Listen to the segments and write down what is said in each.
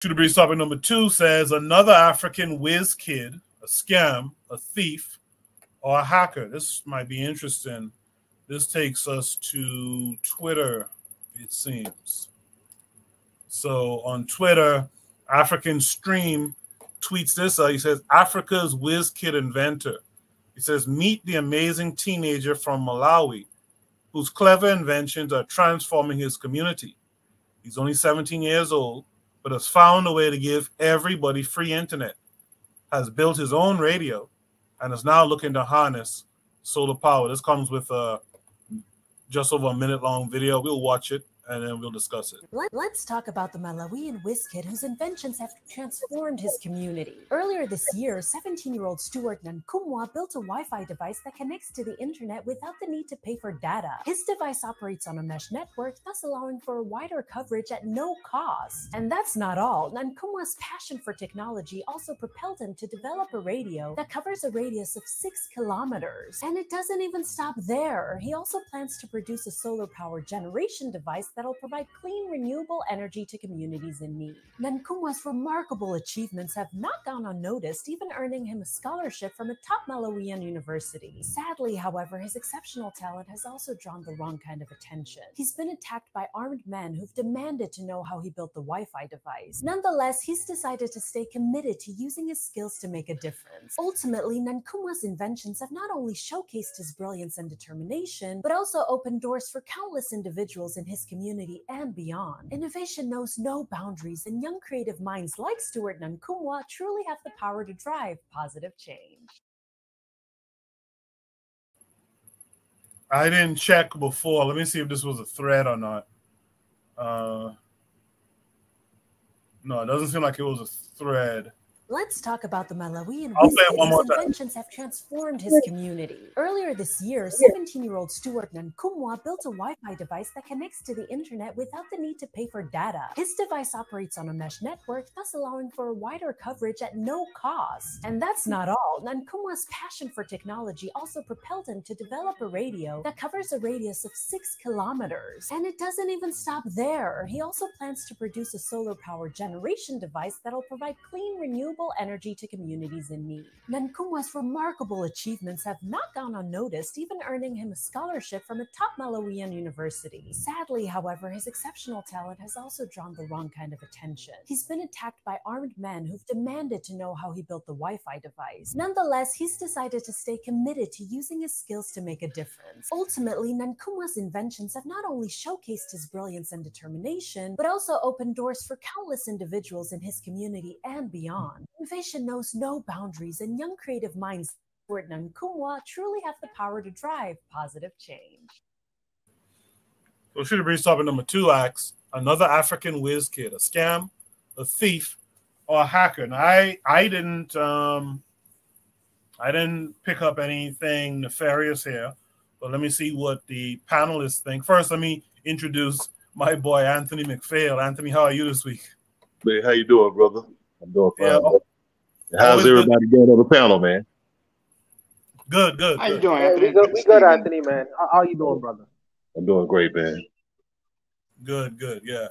To the brief topic number 2 says another African Wizkid, a scam, a thief, or a hacker. This might be interesting. This takes us to Twitter, it seems. So on Twitter, African Stream tweets this out. He says, Africa's Wizkid inventor. He says, meet the amazing teenager from Malawi whose clever inventions are transforming his community. He's only 17 years old, but has found a way to give everybody free internet, has built his own radio, and is now looking to harness solar power. This comes with just over a minute-long video. We'll watch it, and then we'll discuss it. Let's talk about the Malawian Wizkid whose inventions have transformed his community. Earlier this year, 17-year-old Stuart Nankumwa built a Wi-Fi device that connects to the internet without the need to pay for data. His device operates on a mesh network, thus allowing for wider coverage at no cost. And that's not all. Nankumwa's passion for technology also propelled him to develop a radio that covers a radius of 6 kilometers. And it doesn't even stop there. He also plans to produce a solar-powered generation device that'll provide clean, renewable energy to communities in need. Nankumwa's remarkable achievements have not gone unnoticed, even earning him a scholarship from a top Malawian university. Sadly, however, his exceptional talent has also drawn the wrong kind of attention. He's been attacked by armed men who've demanded to know how he built the Wi-Fi device. Nonetheless, he's decided to stay committed to using his skills to make a difference. Ultimately, Nankumwa's inventions have not only showcased his brilliance and determination, but also opened doors for countless individuals in his community and beyond. Innovation knows no boundaries, and young creative minds like Stuart Nankumwa truly have the power to drive positive change. I didn't check before. Let me see if this was a thread or not. No, it doesn't seem like it was a thread. Let's talk about the Malawian Wizkid whose inventions have transformed his community. Earlier this year, 17-year-old Stuart Nankumwa built a Wi-Fi device that connects to the internet without the need to pay for data. His device operates on a mesh network, thus allowing for wider coverage at no cost. And that's not all. Nankumwa's passion for technology also propelled him to develop a radio that covers a radius of 6 kilometers. And it doesn't even stop there. He also plans to produce a solar-powered generation device that'll provide clean, renewable energy to communities in need. Nankumwa's remarkable achievements have not gone unnoticed, even earning him a scholarship from a top Malawian university. Sadly, however, his exceptional talent has also drawn the wrong kind of attention. He's been attacked by armed men who've demanded to know how he built the Wi-Fi device. Nonetheless, he's decided to stay committed to using his skills to make a difference. Ultimately, Nankumwa's inventions have not only showcased his brilliance and determination, but also opened doors for countless individuals in his community and beyond. Innovation knows no boundaries, and young creative minds like Nankumwa truly have the power to drive positive change. So should have reached topic number 2 asks, another African Wizkid, a scam, a thief, or a hacker. And I didn't pick up anything nefarious here, but let me see what the panelists think. First, let me introduce my boy Anthony McPhail. Anthony, how are you this week? Hey, how you doing, brother? I'm doing fine. Yeah. How's everybody doing on the panel, man? Good. How you doing, Anthony? We good, Anthony, man. How you doing, brother? I'm doing great, man. Good. Yeah.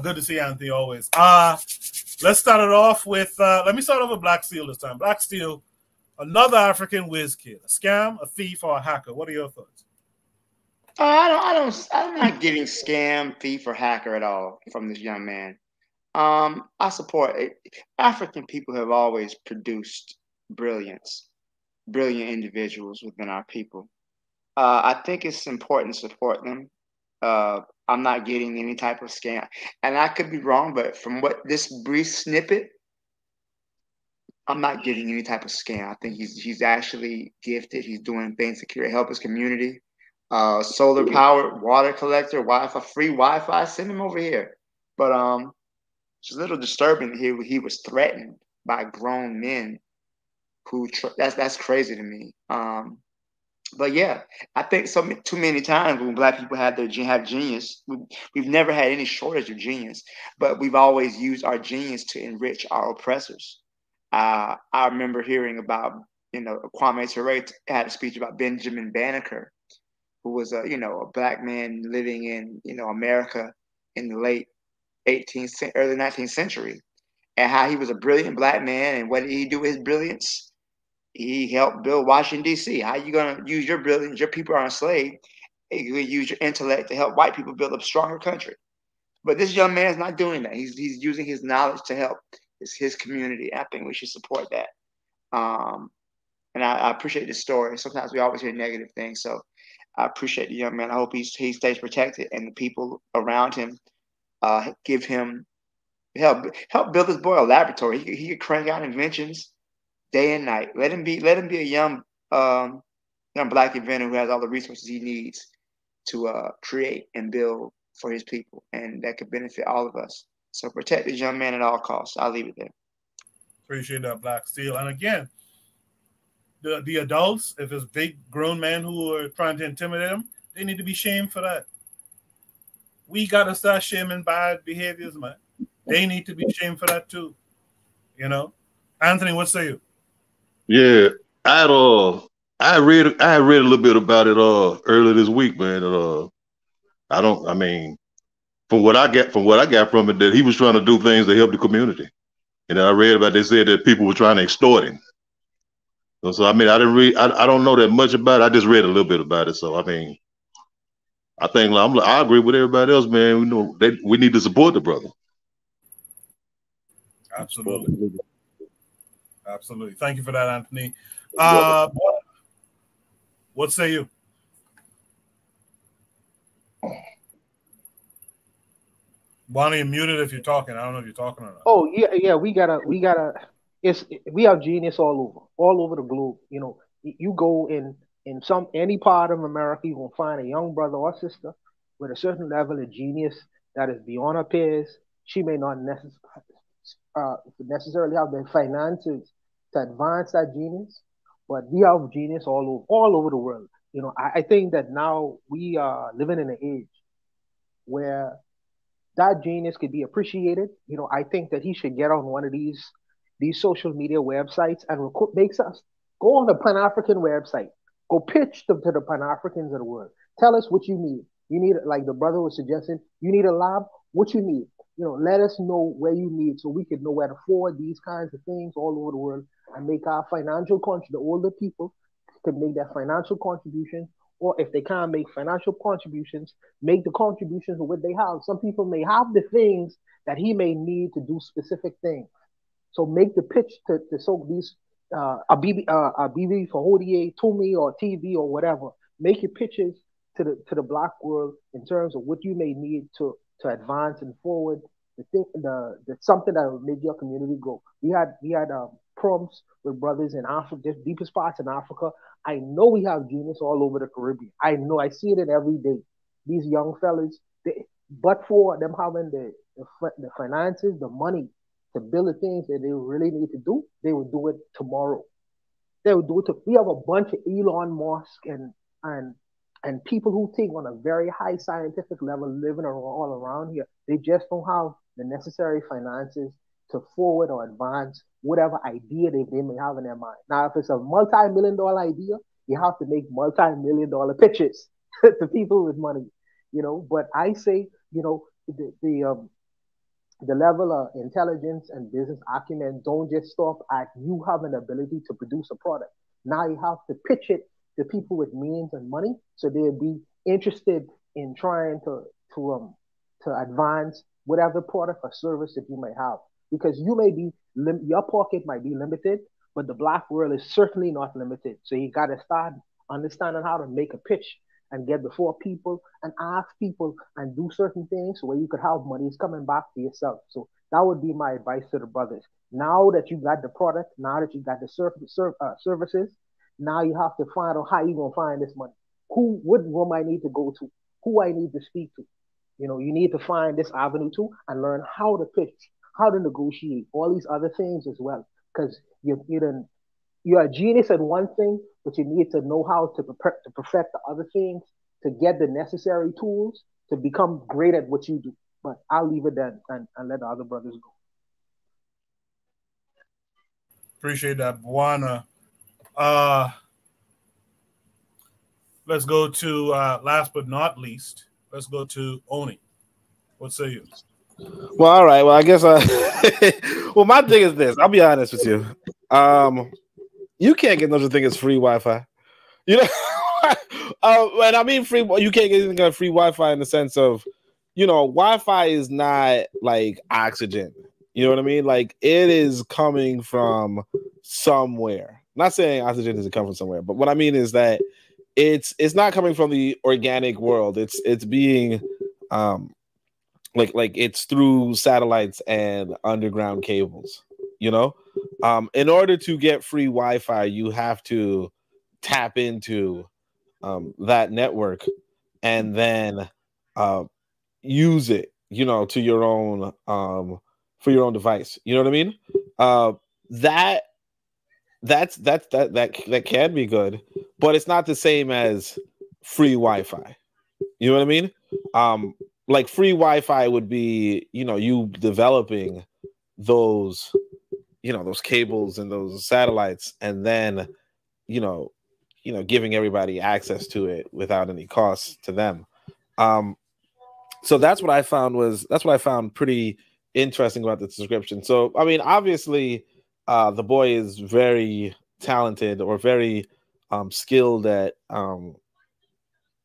Good to see Anthony always. Let's start it off with, let me start off with Black Steel this time. Black Steel, another African Wizkid, a scam, a thief, or a hacker. What are your thoughts? I'm not getting scam, thief, or hacker at all from this young man. I support it. African people have always produced brilliant individuals within our people. I think it's important to support them. I'm not getting any type of scam, and I could be wrong, but from what this brief snippet, I'm not getting any type of scam. I think he's actually gifted. He's doing things to help his community. Solar powered water collector, Wi-Fi, free Wi-Fi. Send him over here. But it's a little disturbing that he was threatened by grown men who that's crazy to me. But yeah, I think too many times when Black people have genius, we've never had any shortage of genius, but we've always used our genius to enrich our oppressors. I remember hearing about, Kwame Ture had a speech about Benjamin Banneker, who was a Black man living in, America in the late early 19th century, and how he was a brilliant black man. And what did he do with his brilliance? He helped build Washington, D.C. How you going to use your brilliance? Your people are enslaved. You can use your intellect to help white people build a stronger country. But this young man is not doing that. He's using his knowledge to help his community. I think we should support that. And I appreciate the story. Sometimes we always hear negative things. So I appreciate the young man. I hope he stays protected, and the people around him give him help build this boy a laboratory. He could crank out inventions day and night. Let him be a young black inventor who has all the resources he needs to create and build for his people, and that could benefit all of us. So protect this young man at all costs. I'll leave it there. Appreciate that, Black Steel. And again, the adults, if it's big grown men who are trying to intimidate him, they need to be shamed for that. We got to start shaming bad behaviors, man. They need to be shamed for that too. You know, Anthony, what say you? Yeah, I read a little bit about it earlier this week, man. From what I got from it, that he was trying to do things to help the community. And then I read about, they said that people were trying to extort him. So I mean, I don't know that much about it. I just read a little bit about it. So I mean, I think I agree with everybody else, man. We need to support the brother. Absolutely. Absolutely. Thank you for that, Anthony. What say you? Bonnie, you're muted if you're talking. I don't know if you're talking or not. Oh yeah. We gotta. We have genius all over the globe. You know, you go in any part of America, you gonna find a young brother or sister with a certain level of genius that is beyond her peers. She may not necessarily have the finances to advance that genius, but we have genius all over the world. You know, I think that now we are living in an age where that genius could be appreciated. You know, I think that he should get on one of these social media websites and makes us go on the Pan African website, go pitch to the Pan Africans of the world. Tell us what you need. You need, like the brother was suggesting, you need a lab. What you need? You know, let us know where you need, so we can know where to forward these kinds of things all over the world and make our financial contribution. The older people can make their financial contribution, or if they can't make financial contributions, make the contributions of what they have. Some people may have the things that he may need to do specific things. So make the pitch to so these a BB for Hodier, Tumi or TV or whatever. Make your pitches to the black world in terms of what you may need to advance and forward the something that will make your community grow. We had prompts with brothers in Africa, just deepest spots in Africa. I know we have genius all over the Caribbean. I know, I see it every day. These young fellas, but for them having the finances, the money to build the things that they really need to do, they will do it tomorrow. They will do it. We have a bunch of Elon Musk and people who think on a very high scientific level living all around here. They just don't have the necessary finances to forward or advance whatever idea they may have in their mind. Now, if it's a multi-million-dollar idea, you have to make multi-million-dollar pitches to people with money, you know. But I say, you know, the level of intelligence and business acumen don't just stop at you having the ability to produce a product. Now you have to pitch it to people with means and money, so they'll be interested in trying to advance whatever product or service that you may have. Because you may be your pocket might be limited, but the black world is certainly not limited. So you got to start understanding how to make a pitch and get before people and ask people and do certain things where you could have money coming back to yourself. So that would be my advice to the brothers. Now that you got the product, now that you got the services, now you have to find out how you gonna find this money. What room I need to go to, who I need to speak to. You know, you need to find this avenue too and learn how to pitch, how to negotiate, all these other things as well. Because you're a genius at one thing, but you need to know how to perfect the other things to get the necessary tools to become great at what you do. But I'll leave it there and let the other brothers go. Appreciate that, Buana. Let's go to last but not least. Let's go to Oni. What say you? Well, all right. Well, I guess. Well, my thing is this. I'll be honest with you. You can't get no such thing as free Wi-Fi. You know, and I mean free. You can't get anything like free Wi-Fi in the sense of, Wi-Fi is not like oxygen. You know what I mean? Like it is coming from somewhere. I'm not saying oxygen doesn't come from somewhere, but what I mean is that it's not coming from the organic world. It's being like it's through satellites and underground cables. In order to get free Wi-Fi, you have to tap into that network and then use it, to your own for your own device. You know what I mean? That can be good, but it's not the same as free Wi-Fi. You know what I mean? Like free Wi-Fi would be, you developing those, those cables and those satellites, and then, giving everybody access to it without any cost to them. So that's what I found pretty interesting about the description. So, I mean, obviously, the boy is very talented or very skilled at,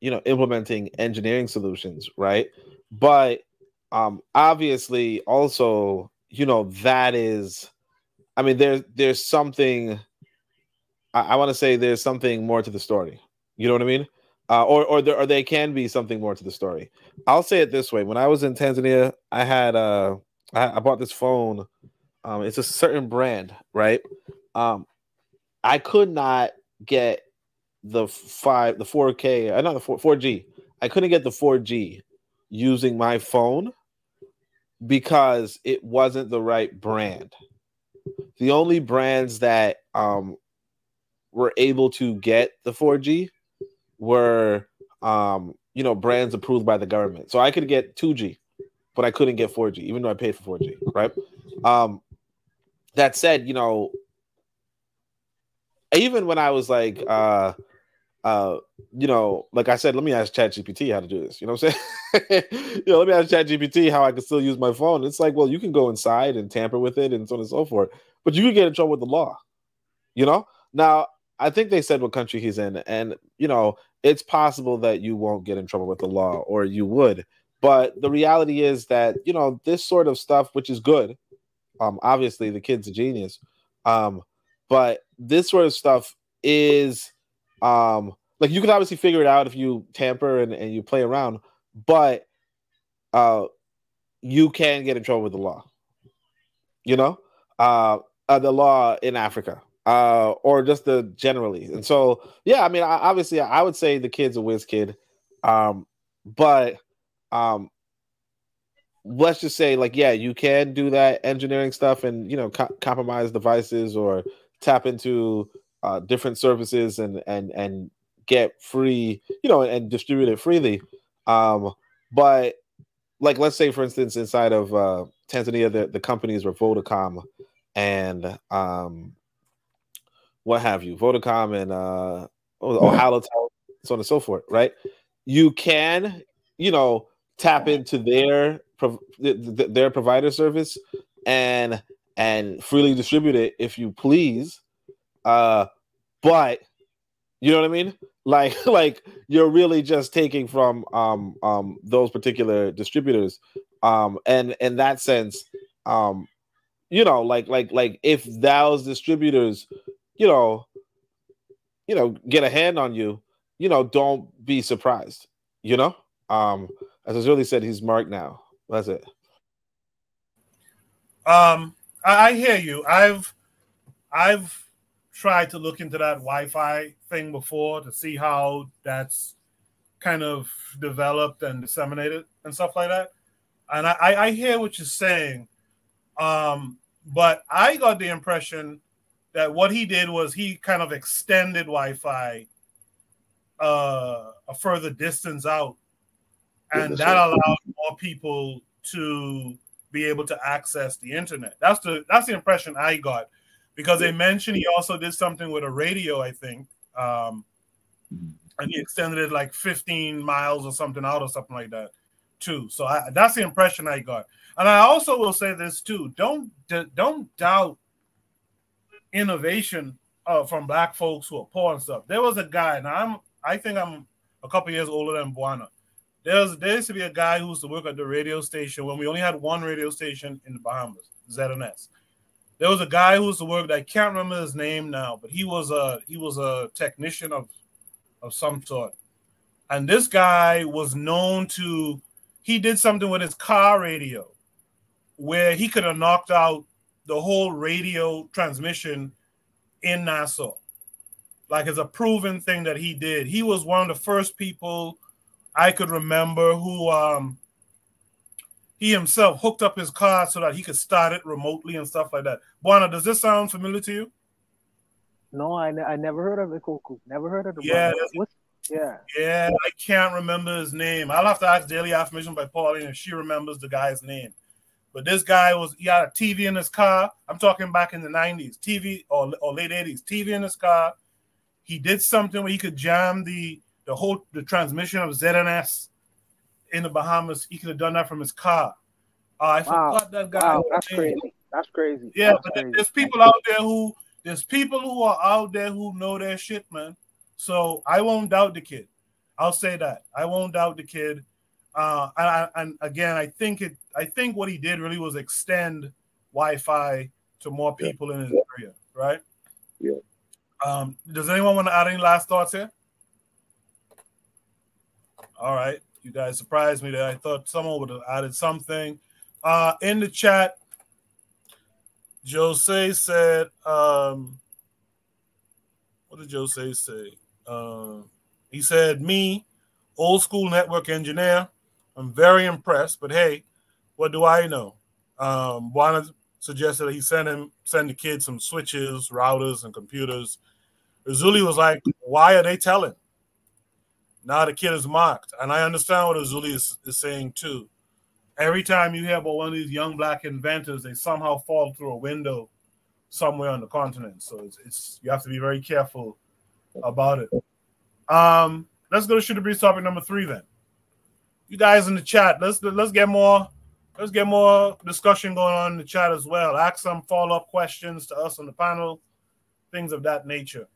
implementing engineering solutions, right? But obviously, also, that is, I mean, there's something. I want to say there's something more to the story. You know what I mean? Or there can be something more to the story. I'll say it this way: when I was in Tanzania, I bought this phone. It's a certain brand, right? I could not get the 4K, not the 4G. I couldn't get the 4G using my phone because it wasn't the right brand. The only brands that were able to get the 4G were brands approved by the government. So I could get 2G, but I couldn't get 4G, even though I paid for 4G, right? That said, even when I was like, like I said, let me ask ChatGPT how to do this. You know what I'm saying? Let me ask ChatGPT how I can still use my phone. It's like, well, you can go inside and tamper with it and so on and so forth, but you can get in trouble with the law. Now, I think they said what country he's in, and it's possible that you won't get in trouble with the law, or you would. But the reality is that this sort of stuff, which is good, obviously the kid's a genius, but this sort of stuff is like you can obviously figure it out if you tamper and you play around, but you can get in trouble with the law. The law in Africa. Or just the generally. And so, yeah, I mean, obviously, I would say the kid's a whiz kid. But let's just say, like, yeah, you can do that engineering stuff and, compromise devices or tap into different services and get free, and distribute it freely. But like, let's say, for instance, inside of Tanzania, the companies were Vodacom and what have you, Vodacom and Halotel, so on and so forth, right? You can, tap into their provider service and freely distribute it if you please. But you know what I mean? Like you're really just taking from those particular distributors. And in that sense, like if those distributors get a hand on you, don't be surprised, as Azuli said, he's marked now. That's it. I hear you. I've tried to look into that Wi-Fi thing before to see how that's kind of developed and disseminated and stuff like that. And I hear what you're saying. But I got the impression that what he did was he kind of extended Wi-Fi a further distance out, and that allowed more people to be able to access the internet. That's the impression I got, because they mentioned he also did something with a radio, I think, and he extended it like 15 miles or something out or something like that too. So that's the impression I got. And I also will say this too: don't doubt innovation from black folks who are poor and stuff. There was a guy, and I think I'm a couple years older than Buana. There used to be a guy who used to work at the radio station when we only had one radio station in the Bahamas, ZNS. There was a guy who used to work. I can't remember his name now, but he was a technician of some sort. And this guy was known to. He did something with his car radio where he could have knocked out the whole radio transmission in Nassau. Like, it's a proven thing that he did. He was one of the first people I could remember who he himself hooked up his car so that he could start it remotely and stuff like that. Buana, does this sound familiar to you? No, I never heard of it, Koku. Never heard of it. Yeah. Yeah, I can't remember his name. I'll have to ask Daily Affirmation by Pauline if she remembers the guy's name. But this guy he had a TV in his car. I'm talking back in the 90s, TV or late 80s, TV in his car. He did something where he could jam the transmission of ZNS in the Bahamas. He could have done that from his car. I forgot that guy. Wow, that's crazy. That's crazy. Yeah, that's but crazy. there's people out there who are out there who know their shit, man. So I won't doubt the kid. I'll say that. I won't doubt the kid. And again, I think what he did really was extend Wi-Fi to more people in his area, right? Yeah. Does anyone want to add any last thoughts here? All right. You guys surprised me there. I thought someone would have added something. In the chat, Jose said, what did Jose say? He said, me, old school network engineer, I'm very impressed, but hey, what do I know? Buana suggested that he send the kids some switches, routers, and computers. Azuli was like, why are they telling? Now the kid is mocked. And I understand what Azuli is saying too. Every time you hear about one of these young black inventors, they somehow fall through a window somewhere on the continent. So it's you have to be very careful about it. Let's go to Shoot the Breeze topic number 3 then. You guys in the chat, let's get more discussion going on in the chat as well. Ask some follow-up questions to us on the panel, things of that nature.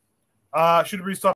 Shoot the Breeze topic